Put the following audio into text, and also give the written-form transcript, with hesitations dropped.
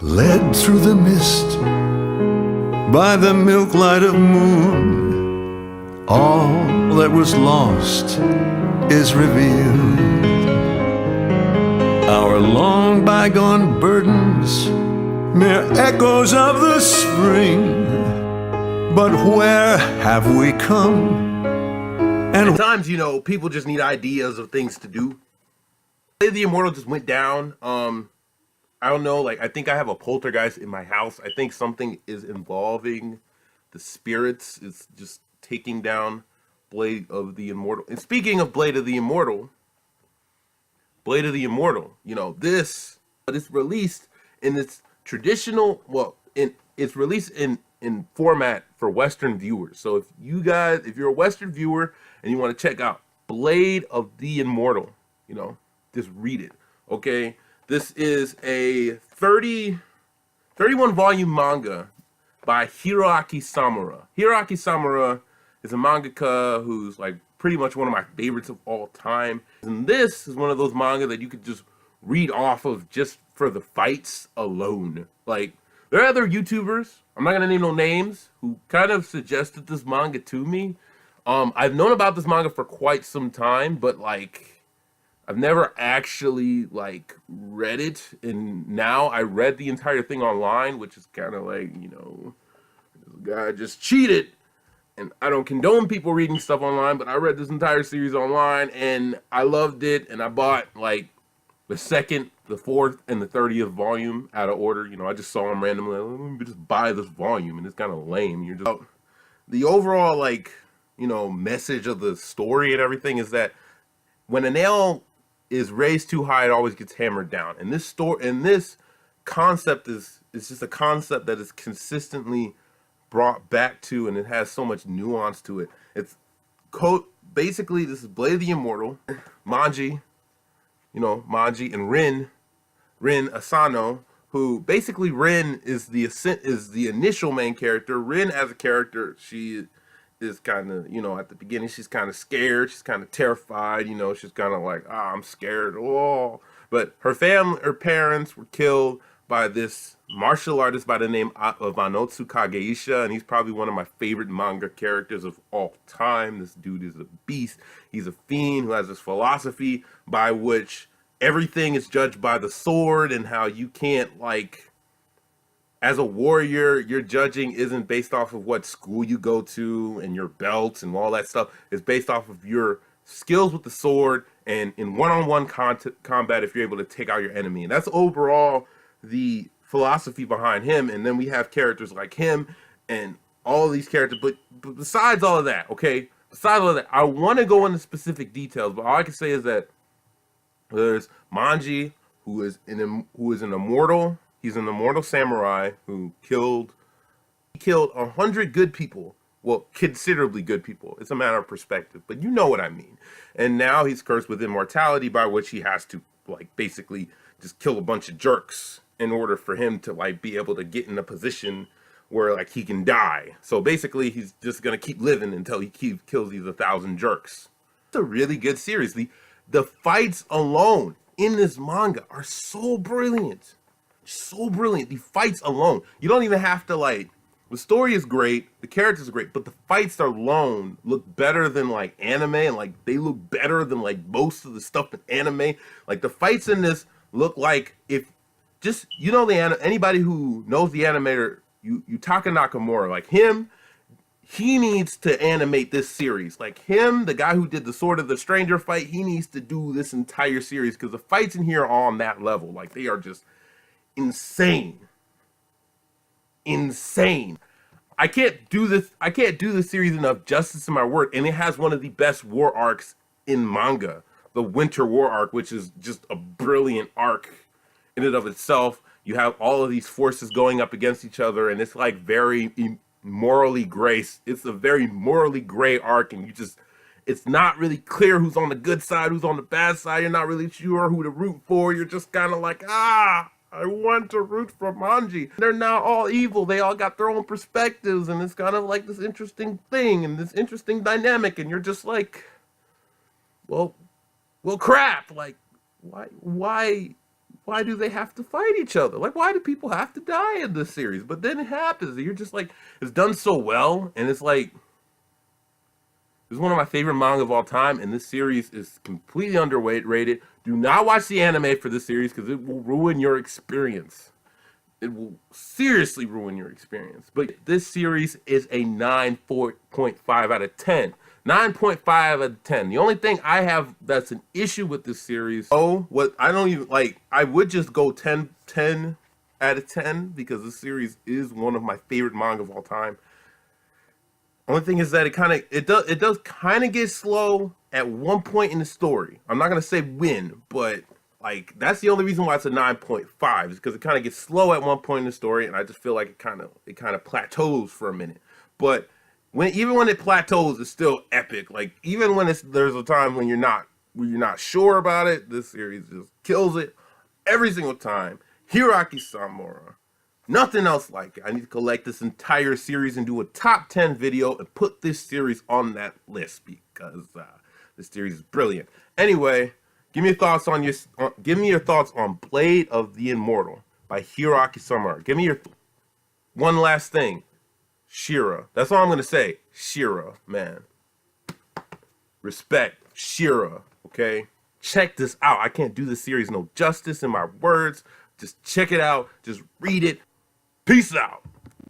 Led through the mist by the milk light of moon, all that was lost is revealed. Our long bygone burdens, mere echoes of the spring, but where have we come? And at times, you know, people just need ideas of things to do. The Immortal just went down. I don't know, like, I think I have a poltergeist in my house. I think something is involving the spirits. It's just taking down Blade of the Immortal. And speaking of Blade of the Immortal, you know, this, but it's released in its traditional, well, it's released in format for Western viewers. So if you're a Western viewer and you want to check out Blade of the Immortal, you know, just read it, okay? This is a 31 volume manga by Hiroaki Samura. Hiroaki Samura is a mangaka who's like pretty much one of my favorites of all time. And this is one of those manga that you could just read off of just for the fights alone. Like, there are other YouTubers, I'm not gonna name no names, who kind of suggested this manga to me. I've known about this manga for quite some time, but like, I've never actually like read it, and now I read the entire thing online, which is kind of like, you know, this guy just cheated, and I don't condone people reading stuff online, but I read this entire series online, and I loved it, and I bought like the second, the fourth, and the 30th volume out of order. You know, I just saw them randomly, like, let me just buy this volume, and it's kind of lame. You're just, the overall, like, you know, message of the story and everything is that when a nail is raised too high, it always gets hammered down. And this concept is just a concept that is consistently brought back to, and it has so much nuance to it. It's basically, this is Blade of the Immortal, Manji, you know, Manji, and Rin Asano, who basically Rin is the initial main character. Rin as a character, she is kind of, you know, at the beginning she's kind of scared, she's kind of terrified, you know, she's kind of like, I'm scared, oh. But her parents were killed by this martial artist by the name of Anotsu Kageisha, and he's probably one of my favorite manga characters of all time. This dude is a beast. He's a fiend who has this philosophy by which everything is judged by the sword, and how you can't, like, as a warrior, your judging isn't based off of what school you go to and your belts and all that stuff. It's based off of your skills with the sword and in one-on-one combat if you're able to take out your enemy. And that's overall the philosophy behind him. And then we have characters like him and all of these characters. But besides all of that, okay, besides all of that, I want to go into specific details. But all I can say is that there's Manji, who is an immortal. He's an immortal samurai who killed 100 good people. Well, considerably good people. It's a matter of perspective, but you know what I mean. And now he's cursed with immortality, by which he has to, like, basically just kill a bunch of jerks in order for him to, like, be able to get in a position where, like, he can die. So basically he's just gonna keep living until he kills these 1,000 jerks. It's a really good series. The fights alone in this manga are so brilliant. So brilliant. The fights alone, you don't even have to, like, the story is great, the characters are great, but the fights alone look better than, like, anime, and, like, they look better than, like, most of the stuff in anime. Like, the fights in this look like, if just, you know, anybody who knows the animator, Yutaka Nakamura, like him, he needs to animate this series. Like him, the guy who did the Sword of the Stranger fight, he needs to do this entire series, because the fights in here are on that level. Like, they are just insane. I can't do this series enough justice in my word, and it has one of the best war arcs in manga, the Winter War arc, which is just a brilliant arc in and of itself. You have all of these forces going up against each other, and it's like very morally gray. It's a very morally gray arc, and it's not really clear who's on the good side, who's on the bad side. You're not really sure who to root for. You're just kind of like, I want to root for Manji. They're not all evil. They all got their own perspectives, and it's kind of like this interesting thing and this interesting dynamic, and you're just like, well, crap. Like, why why do they have to fight each other? Like, why do people have to die in this series? But then it happens. You're just like, it's done so well, and it's like, it's one of my favorite manga of all time, and this series is completely underrated. Do not watch the anime for this series because it will ruin your experience. It will seriously ruin your experience. But this series is a 9.5 out of 10. 9.5 out of 10. The only thing I have that's an issue with this series, what I don't even like, I would just go 10 out of 10 because this series is one of my favorite manga of all time. Only thing is that it does kind of get slow at one point in the story. I'm not gonna say when, but like that's the only reason why it's a 9.5 is because it kind of gets slow at one point in the story, and I just feel like it kind of plateaus for a minute. But even when it plateaus, it's still epic. Like even when there's a time when you're not sure about it, this series just kills it every single time. Hiraki Samura. Nothing else like it. I need to collect this entire series and do a top 10 video and put this series on that list because this series is brilliant. Anyway, give me your thoughts on Blade of the Immortal by Hiraki Samura. Give me your one last thing. Shira. That's all I'm gonna say. Shira, man. Respect. Shira. Okay. Check this out. I can't do this series no justice in my words. Just check it out. Just read it. Peace out.